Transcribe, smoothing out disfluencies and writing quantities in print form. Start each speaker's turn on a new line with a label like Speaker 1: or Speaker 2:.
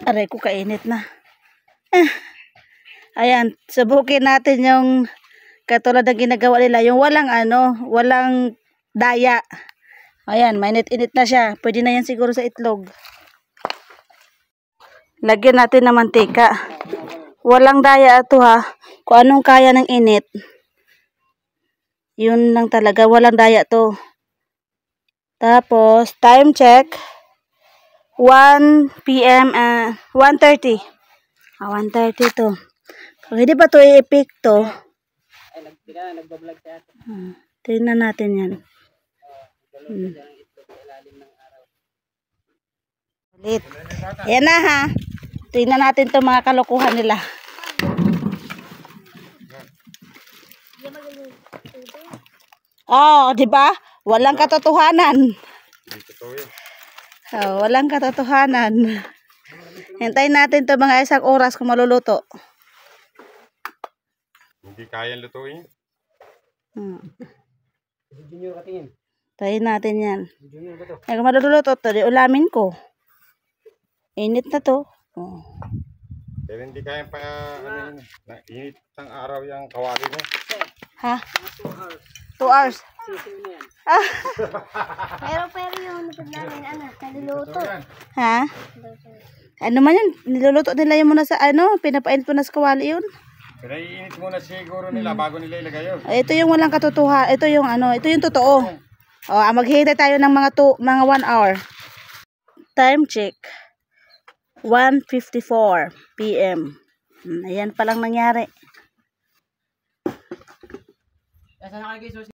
Speaker 1: Aray ko, kainit na. Ayan, subukin natin yung katulad ng ginagawa nila, yung walang daya. Ayan, mainit-init na siya. Pwede na yan siguro sa itlog. Lagyan natin ng mantika. Walang daya ito ha. Kung anong kaya ng init. Yun lang talaga. Walang daya to. Tapos, time check. 1 p.m. 1:30. 1:30 to. Kung hindi pa to i-pick to. Tingnan natin yan. Ulit. Yan na ha. Tingnan natin to mga kalokohan nila. Oh, di ba? Walang katotohanan. Oh, walang katotohanan. Hintayin natin to mga 1 oras kung maluluto.
Speaker 2: Hindi kayang lutuin.
Speaker 1: Tayin natin yan. Ay, kung maluluto to, di ulamin ko. Init na to. Oh.
Speaker 2: Pero hindi kayang pa, init ng araw yung kawali mo.
Speaker 1: Ha? 2 hours.
Speaker 3: Pero yung niluluto.
Speaker 1: Ha? Ano man yun? Niluluto nila yun muna sa pinapainit mo na sa kawali yun.
Speaker 2: Pero iinit muna siguro nila bago nila ilagay yun.
Speaker 1: Ito yung walang katotohanan. Ito yung ito yung totoo. Maghihintay tayo ng mga 1 hour. Time check. 1:54 p.m. Ayan palang nangyari.